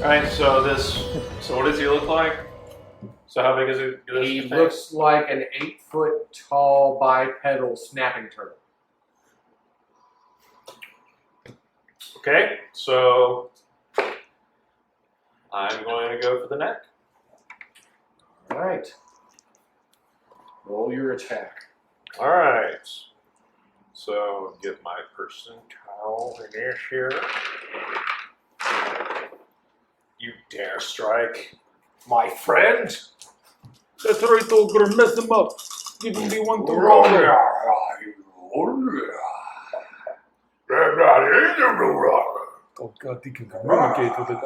Alright, so what does he look like? So how big is it? He looks like an 8-foot tall bipedal snapping turtle. Okay, so I'm going to go for the neck. Alright. Roll your attack. Alright. So get my percentile in here. You dare strike my friend? That's right, though. Gonna mess him up. Give him the one to roll. Oh God, he can communicate with it.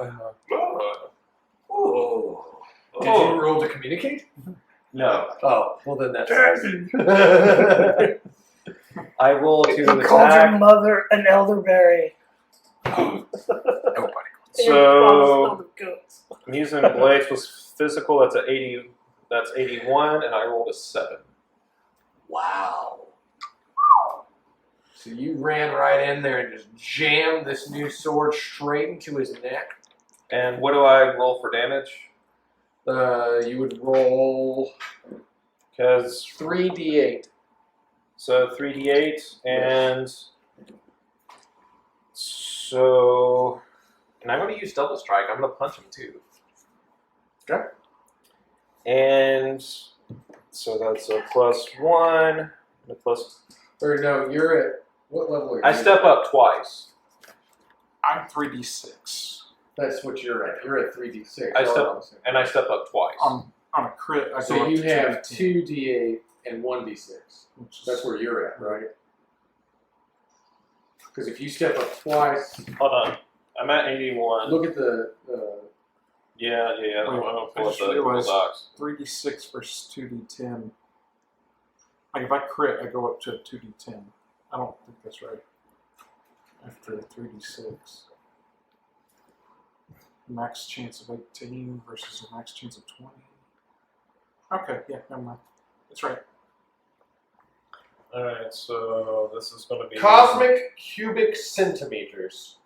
Did you roll to communicate? No. Oh, well then that's I roll to He called your attack. mother an elderberry. Nobody. So I'm using blades was physical. That's a 80. That's 81, and I rolled a 7. Wow. So you ran right in there and just jammed this new sword straight into his neck. And what do I roll for damage? You would roll Because 3d8. so 3d8, and so, and I'm going to use double strike. I'm going to punch him too. Okay. And so that's a +1, and a plus. Or no, you're at what level are you? I step up twice. I'm 3d6. That's what you're at. You're at 3d6. I step up twice. On a crit, I go So up you to have 2d10, 2d8 and 1d6. which is- That's where you're at, right? Because if you step up twice, Hold on. I'm at 81. look at the. Yeah. I'm going to I pull up just the Google realized Docs. 3d6 versus 2d10. Like if I crit, I go up to 2d10. I don't think that's right. After 3d6. Max chance of 18 versus a max chance of 20. Okay, yeah, never mind. That's right. Alright, so this is going to be Cosmic cubic centimeters.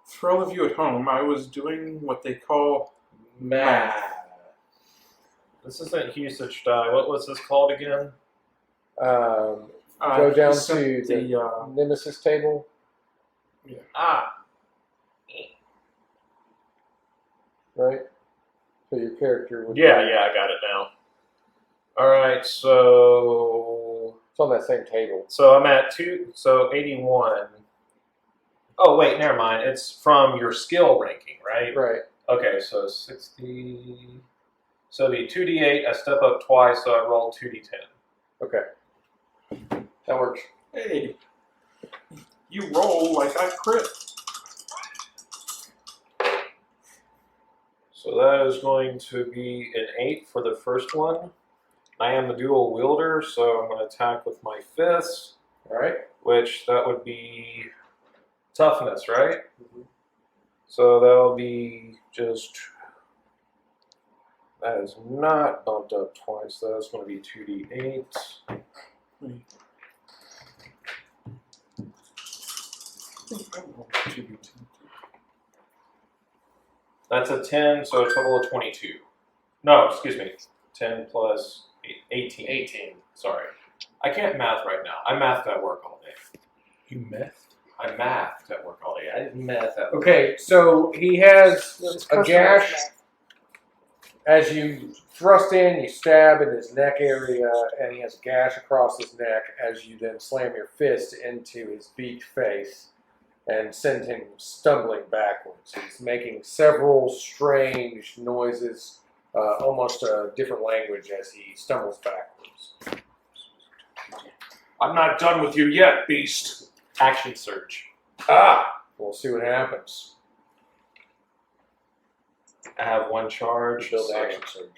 For all of you at home, I was doing what they call Math. This isn't usage die. What was this called again? Go down he sent to the Nemesis table. Right? So your character would. Yeah, I got it now. Alright, so It's on that same table. I'm at 81. Oh wait, never mind. It's from your skill ranking, right? Right. Okay, so 60. So the 2d8, I step up twice, so I roll 2d10. Okay. That works. Hey, you roll like I crit. So that is going to be an 8 for the first one. I am a dual wielder, so I'm going to attack with my fists, All right. which that would be toughness, right? So that'll be just, that is not bumped up twice. That's going to be 2d8. That's a 10, so a total of 22. No, excuse me. 10 plus 18. 18, sorry. I can't math right now. I mathed at work all day. You meth? I mathed at work all day. I didn't math at work. Okay, so he has It's a personal gash. attack. As you thrust in, you stab in his neck area, and he has a gash across his neck as you then slam your fist into his beaked face and send him stumbling backwards. He's making several strange noises, almost a different language as he stumbles backwards. I'm not done with you yet, beast. Action surge. We'll see what happens. I have one charge. Build so action surge.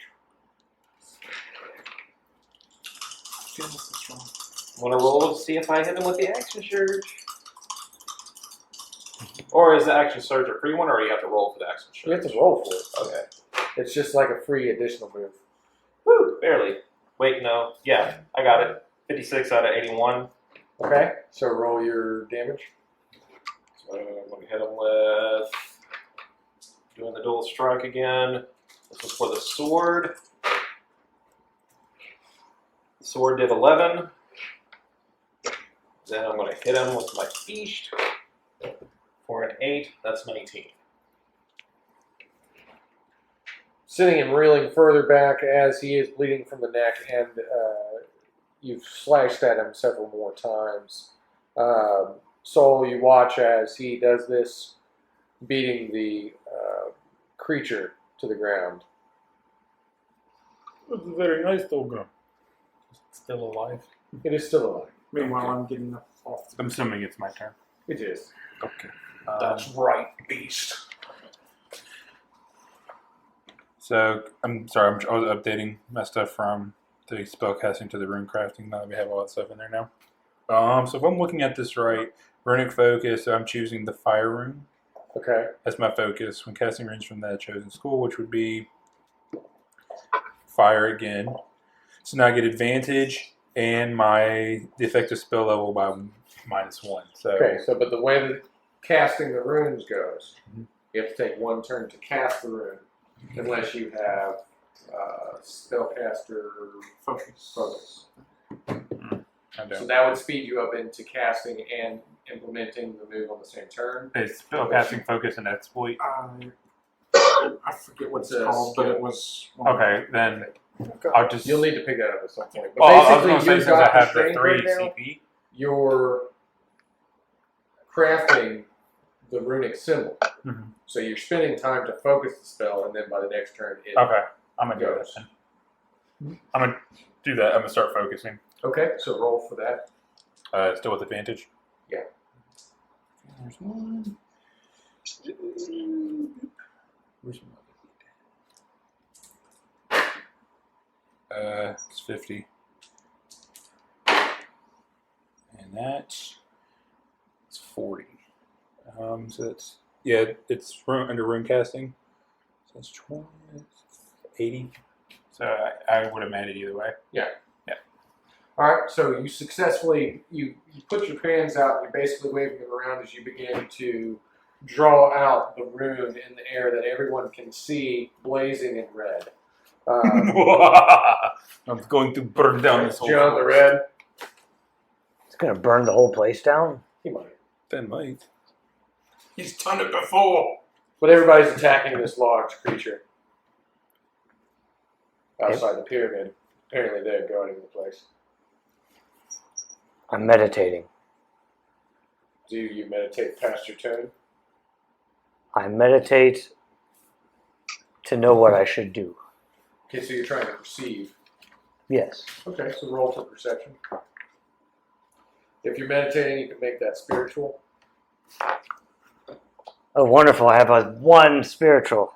I'm going to roll to see if I hit him with the action surge. Or is the action surge a free one, or you have to roll for the action surge? You have to roll for it. Okay. It's just like a free additional move. Woo, barely. Wait, no. Yeah, I got it. 56 out of 81. Okay, so roll your damage. So I'm going to hit him with Doing the dual strike again. This is for the sword. The sword did 11. Then I'm going to hit him with my feast for an 8. That's 19. Sending him reeling further back as he is bleeding from the neck, and you've slashed at him several more times. Soul, you watch as he does this, beating the creature to the ground. It's very nice, Tolga. Still alive. It is still alive. Meanwhile, I'm getting up off. I'm assuming it's my turn. It is. Okay. That's right, beast. So, I'm sorry, I was updating my stuff from the spellcasting to the rune crafting now that we have all that stuff in there now. So if I'm looking at this right, runic focus, so I'm choosing the fire rune. Okay. That's my focus when casting runes from that chosen school, which would be fire again. So now I get advantage and the effective spell level by -1. So Okay, so but the way that casting the runes goes, you have to take one turn to cast the rune, unless you have spellcaster focus. I don't. So that would speed you up into casting and implementing the move on the same turn. It's spellcasting focus and exploit. I forget what it's It's a called, but skill. it was. Okay, then I'll just. You'll need to pick that up at some point. But Well, I was going to basically, say you've since I got have the restraint 3 right now. CP. You're crafting the runic symbol. Mhm. So you're spending time to focus the spell, and then by the next turn, it Okay, I'm gonna do goes. that. Then. I'm gonna do that. I'm gonna start focusing. Okay, so roll for that. Still with advantage. Yeah. There's one. Where's my? It's 50. And that's 40. So that's it's under rune casting. So that's 20, 80. So I would have made it either way. All right, so you successfully you put your hands out. And you're basically waving them around as you begin to draw out the rune in the air that everyone can see, blazing in red. I'm going to burn down this whole John the forest. red. It's gonna burn the whole place down. He might. That might. He's done it before. But everybody's attacking this large creature outside the pyramid. Apparently, they're guarding the place. I'm meditating. Do you meditate past your turn? I meditate to know what I should do. Okay, so you're trying to perceive. Yes. Okay, so roll for perception. If you're meditating, you can make that spiritual. Oh, wonderful. I have a 1 spiritual.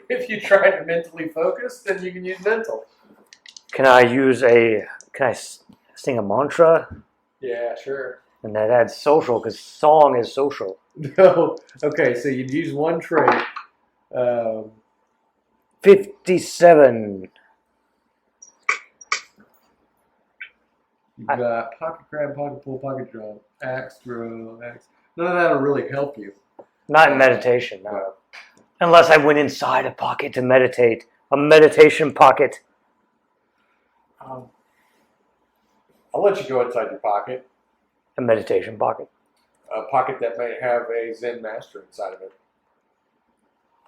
If you try to mentally focus, then you can use mental. Can I sing a mantra? Yeah, sure. And that adds social, because song is social. No. Okay, so you'd use one trait. 57. You've got pocket grab, pocket pull, pocket draw, axe throw, axe. None of that will really help you. Not in meditation, no. Unless I went inside a pocket to meditate. A meditation pocket. I'll let you go inside your pocket. A meditation pocket. A pocket that may have a Zen master inside of it.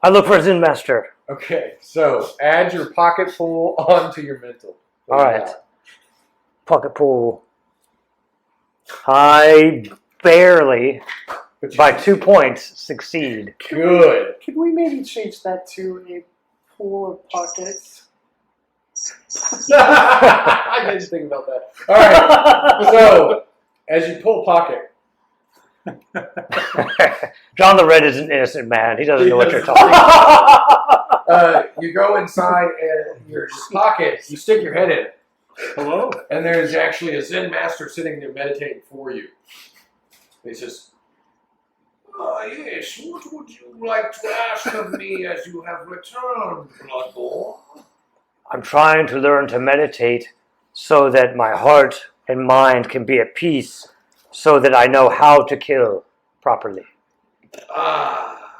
I look for a Zen master. Okay, so add your pocket pull onto your mental. All right. Pocket pull. I barely, But by 2 points, succeed. Good. Could we maybe change that to a pool of pockets? I didn't think about that. All right. So, as you pull pocket, John the Red is an innocent man. He doesn't know what you're talking about. you go inside and your pocket, you stick your head in, Hello? and there's actually a Zen master sitting there meditating for you. And he says, yes, what would you like to ask of me as you have returned, Bloodborne? I'm trying to learn to meditate so that my heart and mind can be at peace, so that I know how to kill properly. Ah,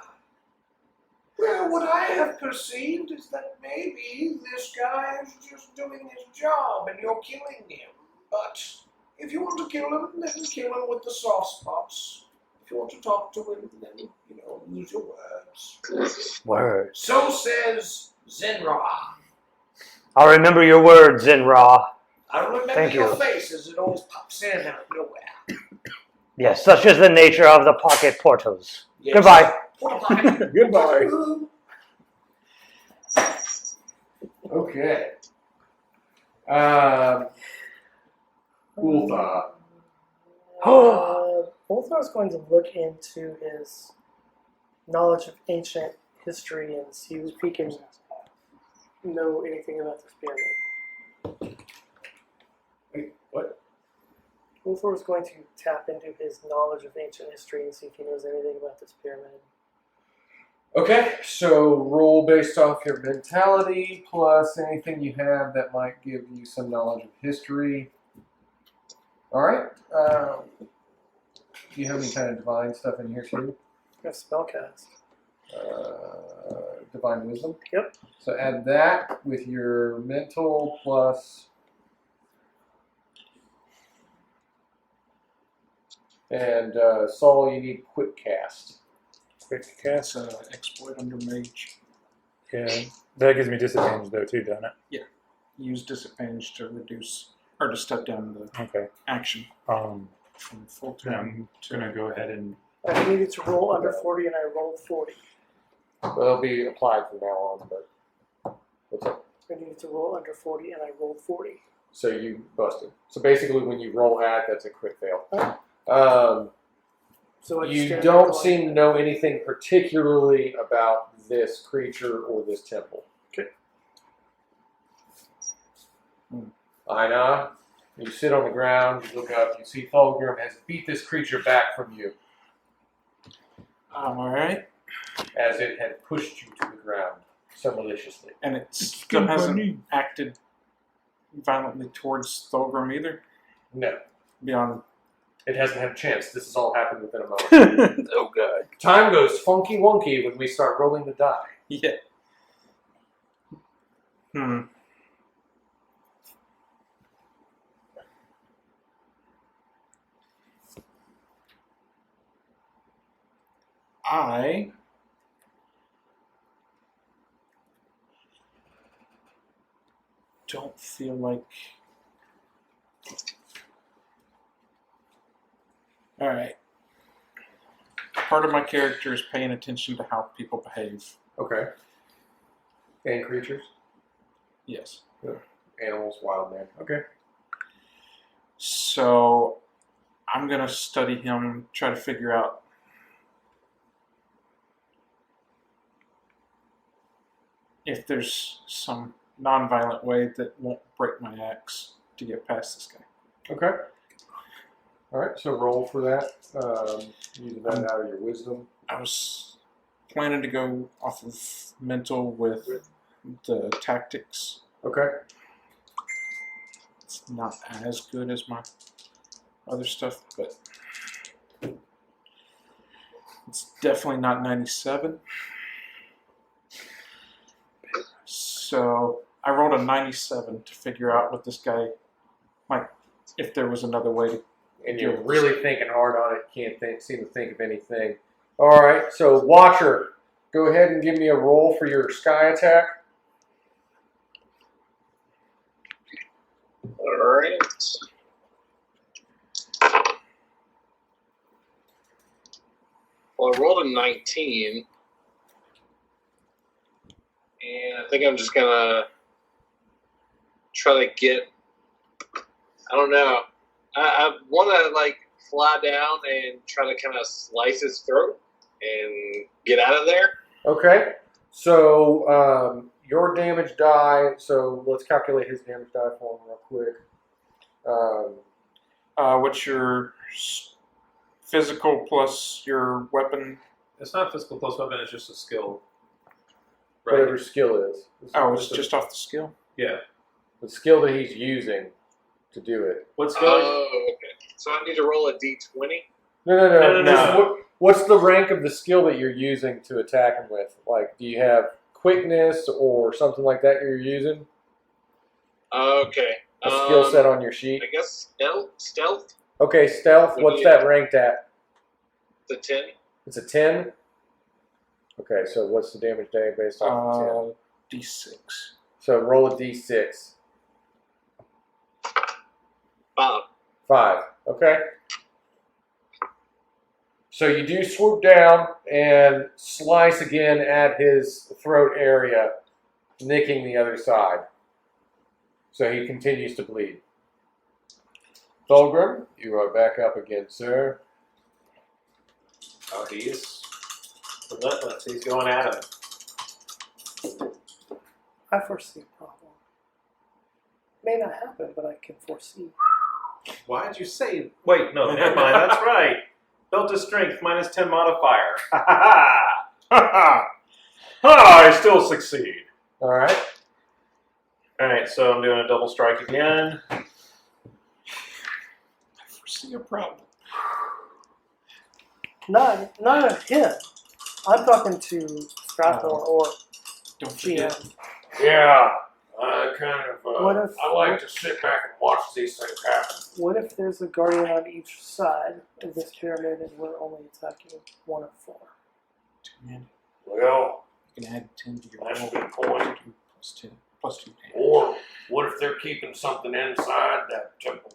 Well, what I have perceived is that maybe this guy is just doing his job and you're killing him. But if you want to kill him, then kill him with the soft spots. If you want to talk to him, then, use your words. Words. So says Zenra. I'll remember your words, Zenra. I remember Thank your you. face as it always pops in out of nowhere. Yes, such is the nature of the pocket portals. Yes. Goodbye. What a pocket. Goodbye. Okay. Ulfhéðnar. Ulfhéðnar is going to look into his knowledge of ancient history and see if he can know anything about this pyramid. Wait, what? Ulfhéðnar is going to tap into his knowledge of ancient history and see if he knows anything about this pyramid. Okay, so roll based off your mentality plus anything you have that might give you some knowledge of history. All right. Do you have any kind of divine stuff in here too? I have spellcast. Divine wisdom. Yep. So add that with your mental plus. And Saul, you need quick cast. Quick cast. Exploit under mage. Yeah, that gives me disadvantage though too, doesn't it? Use disadvantage to reduce or to step down the Okay. action Um, from full then turn I'm to gonna go ahead and I needed to roll under 40 and I rolled 40. Well, it'll be applied from now on, but what's up? I needed to roll under 40 and I rolled 40. So you busted. So basically, when you roll that, that's a crit fail. So I just You stand don't there seem to know anything particularly about this creature or this temple. Okay. Aina, you sit on the ground, you look up, you see Thulgrim has beat this creature back from you alright. as it had pushed you to the ground so maliciously. And it still hasn't acted violently towards Thulgrim either. No, Beyond it hasn't had a chance. This has all happened within a moment. Oh, God. Time goes funky wonky when we start rolling the die. yeah. I don't feel like. Alright. Part of my character is paying attention to how people behave. Okay. And creatures? Yes. Animals, wild man. Okay. So I'm going to study him, try to figure out if there's some non-violent way that won't break my axe to get past this guy. Okay. All right, so roll for that. Use that out of your wisdom. I was planning to go off of mental with the tactics. Okay. It's not as good as my other stuff, but it's definitely not 97. So I rolled a 97 to figure out what this guy, like, if there was another way to. And you're really thinking hard on it. Can't seem to think of anything. All right, so Watcher, go ahead and give me a roll for your sky attack. All right. Well, I rolled a 19. And I think I'm just going to try to get, I don't know. I want to, like, fly down and try to kind of slice his throat and get out of there. Okay, so your damage die, so let's calculate his damage die for him real quick. What's your physical plus your weapon? It's not physical plus weapon, it's just a skill. Whatever skill is. Oh, it's just off the skill? Yeah. The skill that he's using to do it. What skill? Oh, okay. So I need to roll a d20? No. No. What's the rank of the skill that you're using to attack him with? Like, do you have quickness or something like that you're using? Okay. A skill set on your sheet? I guess stealth. Okay, stealth. What's that ranked at? The 10. It's a 10? Okay, so what's the damage based off of 10? D6. So roll a d6. 5. 5. Okay. So you do swoop down and slice again at his throat area, nicking the other side. So he continues to bleed. Thulgrim, you are back up again, sir. Oh, he's relentless. He's going at him. I foresee a problem. May not happen, but I can foresee. Why did you say? Wait, no, never mind. That's right. Built to strength minus 10 modifier. Ha ha ha! Ha! I still succeed. All right. All right, so I'm doing a double strike again. I foresee a problem. Not of him. I'm talking to Strathmore or Don't forget. GM. Yeah, I kind of. What if- I like to sit back and watch these things happen. What if there's a guardian on each side of this pyramid and we're only attacking 1 of 4? 2 men. Well, You can add 10 to your that's a roll. good point. 2 plus 10. Plus 2 damage. Or what if they're keeping something inside that temple?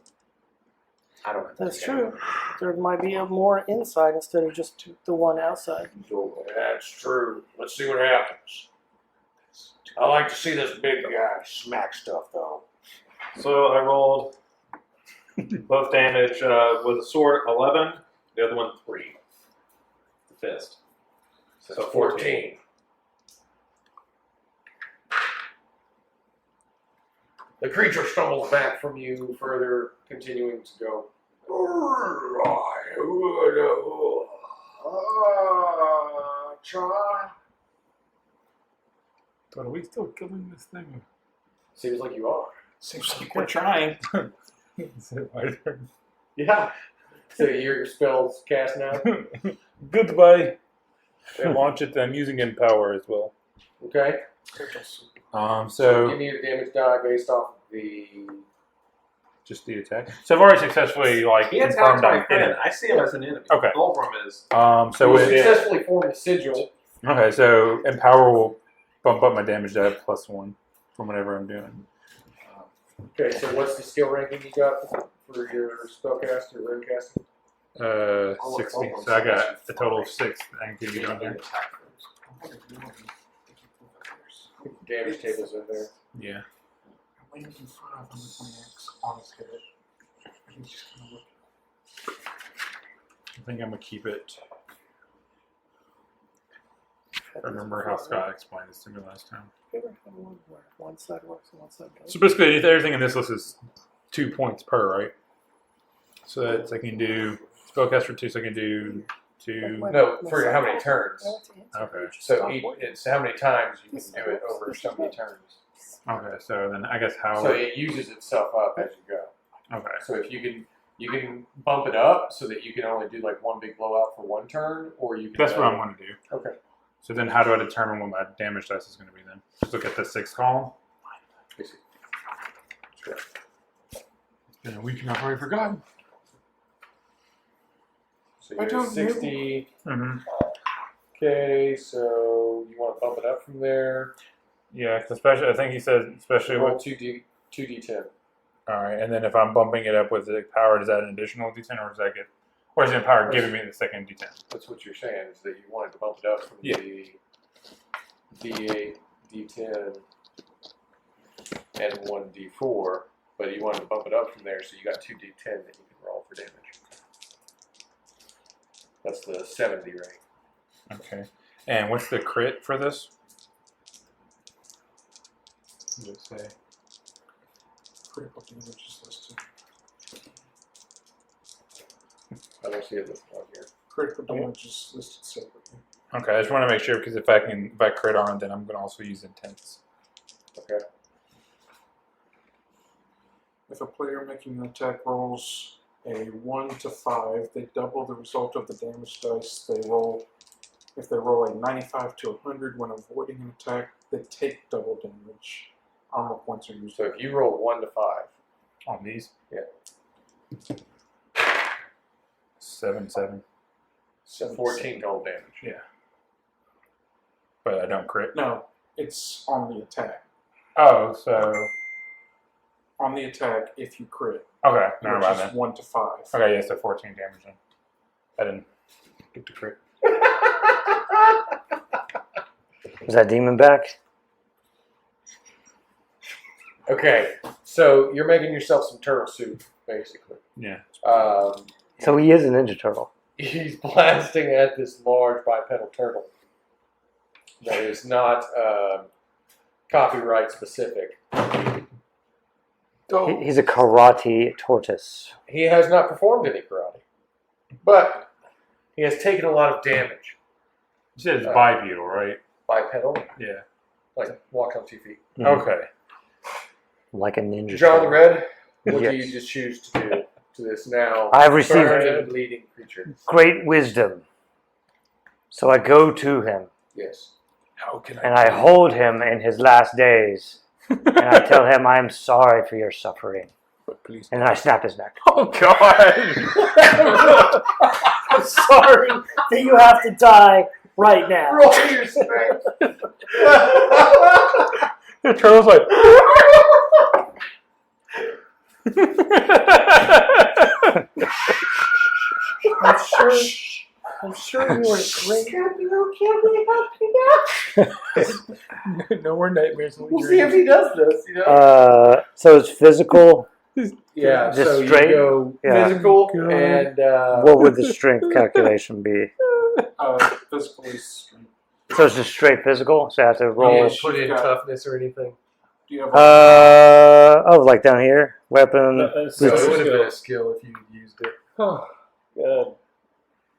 I don't know. That's true. There might be a more inside instead of just the one outside. So that's true. Let's see what happens. I like to see this big guy smack stuff, though. So I rolled both damage with a sword 11, the other one 3. The fist. So 14. The creature stumbles back from you, further continuing to go. Try. But are we still killing this thing? Seems like you are. Seems like we're trying. Is it my turn? Yeah. So your spell's cast now? Goodbye. And launch it. I'm using Empower as well. Okay. So Give me a damage die based off of the. just the attack. So I've already successfully He attacks confirmed my I'm friend. hidden. I see him as an enemy. Okay. Thulgrim is. So You it, successfully formed a sigil. okay. So Empower will bump up my damage die +1 from whatever I'm doing. Okay, so what's the skill ranking you got for your spellcast or runecasting? 16. So I got a total of 6. I can give you down there. Damage tables in there. Yeah. I'm waiting in front of him with my axe on his head. He's just gonna look. I think I'm gonna keep it. I remember how Scott explained this to me last time. You ever had one where one side works and one side doesn't? So basically, everything in this list is 2 points per, right? So that's I can do spellcast for 2. So I can do 2. No, for how many turns? Okay. So it's how many times you can do it over so many turns. Okay. So then I guess how. So it uses itself up as you go. Okay. So if you can bump it up so that you can only do like one big blowout for one turn, or you can. That's what I'm going to do. Okay. So then, how do I determine what my damage dice is going to be then? Just look at the 6th column. Sure. It's been a week and I've already forgotten. So I you're don't 60. Mm-hmm. Okay, so you want to bump it up from there. Yeah, 'cause especially I think he said especially Roll with 2d10. all right, and then if I'm bumping it up with the power, does that an additional D10 or does that get, or is the power giving me the second D10? That's what you're saying, is that you wanted to bump it up from Yeah. the d8, d10, and 1d4, but you wanted to bump it up from there, so you got 2d10 that you can roll for damage. That's the 70 rank. Okay. And what's the crit for this? What does it say? Critical damage is listed. I don't see it listed on here. Critical damage is listed separately. Okay, I just want to make sure because if I crit on it, then I'm going to also use intense. Okay. If a player making an attack rolls a 1 to 5, they double the result of the damage dice they roll. If they roll a 95 to 100 when avoiding an attack, they take double damage. Armor points are used. So if you roll 1 to 5, On these? Yeah. 7, 7. 14 total damage. Yeah. But I don't crit. No, it's on the attack. Oh, so. On the attack, if you crit, Okay, never which mind is then. 1 to 5. Okay, yeah, so 14 damage then. I didn't get the crit. Is that demon back? Okay, so you're making yourself some turtle soup, basically. Yeah. So he is a Ninja Turtle. He's blasting at this large bipedal turtle that is not copyright specific. He's a karate tortoise. He has not performed any karate, but he has taken a lot of damage. You said it's bipedal, right? Bipedal, Yeah. like walk on 2 feet. Okay. Like a Ninja John the Turtle. Red, what do Yes. you just choose to do to this now I have received burned and bleeding creature? great wisdom. So I go to him, Yes. How can and I hold him in his last days, and I tell him I am sorry for your suffering, But please. and I snap his neck. Oh, God! I'm sorry that you have to die right now. Roll your strength. The turtle's like. I'm sure you were great. Can we help you No more nightmares. We'll see if he does this, you know? So it's physical. Yeah, just so straight? you go Yeah. physical God. and What would the strength calculation be? Physical is strength. So it's just straight physical. So I have to you roll. didn't put in toughness or anything. Do you have Oh, like down here, weapon. So it would have been a skill if you used it. Good.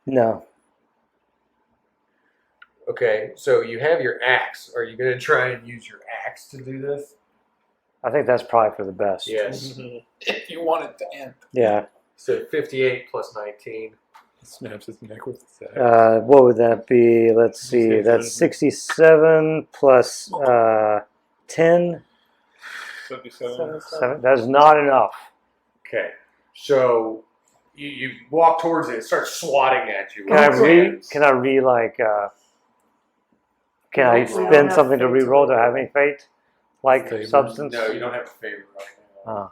No. Okay, so you have your axe. Are you going to try and use your axe to do this? I think that's probably for the best. Yes. if you want it to end? Yeah. So 58 plus 19. Snaps his neck with his axe. What would that be? Let's see. That's 67 plus 10. 77. 7. That's not enough. Okay, so you walk towards it. It starts swatting at you. Can I spend something to re-roll? Do I have any fate? Like Favor. substance? No, you don't have a favor right now. Oh.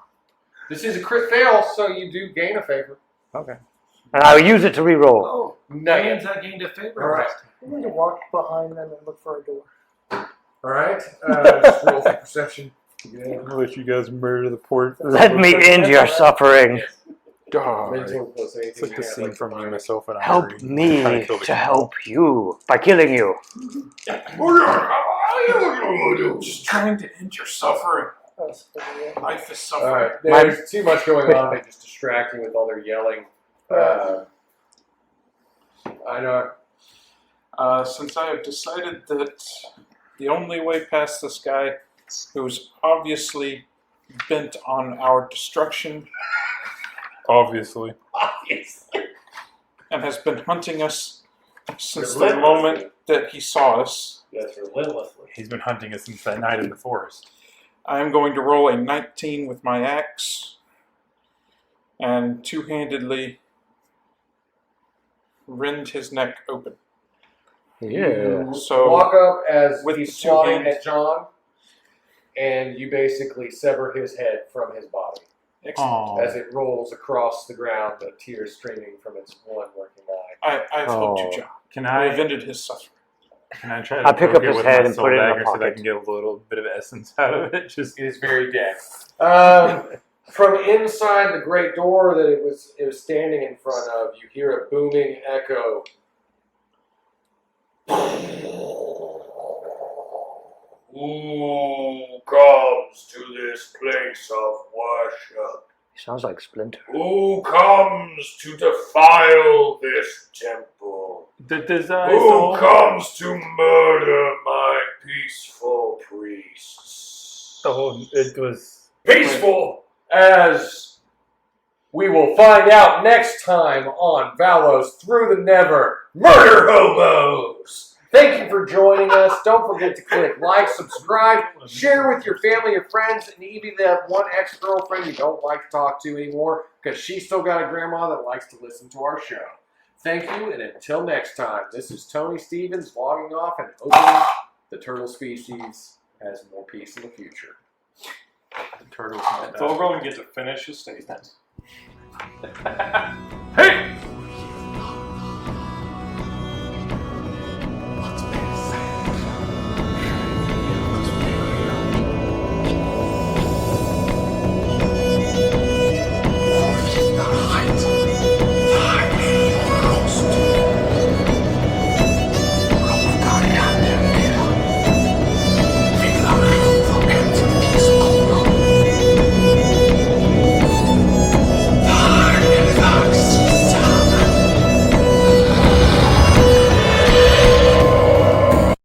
This is a crit fail, so you do gain a favor. Okay. And I'll use it to re-roll. Oh, Not Means yet. I gained a favor. All right. I'm going to walk behind them and look for a door. All right. Just roll for perception. Yeah. I'll let you guys murder the port. Let me end your suffering. God. Mental plus anything It's like you the have, scene like from Me, mind. Myself, and Help Irene. me Trying kill the to king. help you by killing you. Just trying to end your suffering. That's pretty good. Life is All suffering. right. There's too much going on. They just distract you with all their yelling. I know. Since I have decided that the only way past this guy, who's obviously bent on our destruction Obviously. and has been hunting us since the moment that he saw us, That's relentlessly. He's been hunting us since that night in the forest. I am going to roll a 19 with my axe and two-handedly rend his neck open. Yeah. So Walk up as with he's the two swatting hands. at John, and you basically sever his head from his body. Aw. As it rolls across the ground, the tears streaming from its one working eye. I've helped Oh. you, John. Can I I ended his suffering. can I try to I pick poke up it his with head my and soul put it in my dagger so that I pocket. can get a little bit of essence out of it? Just It is very dead. From inside the great door that it was standing in front of, you hear a booming echo. Who comes to this place of worship? He sounds like Splinter. Who comes to defile this temple? does Who comes to murder my peaceful priests? it was Peaceful as We will find out next time on Valos Through the Never Murder Hobos. Thank you for joining us. Don't forget to click like, subscribe, share with your family, your friends, and even that one ex-girlfriend you don't like to talk to anymore because she's still got a grandma that likes to listen to our show. Thank you, and until next time, this is Tony Stevens logging off and hoping the turtle species has more peace in the future. The turtles. Thorgrim gets to finish his statement. Hey!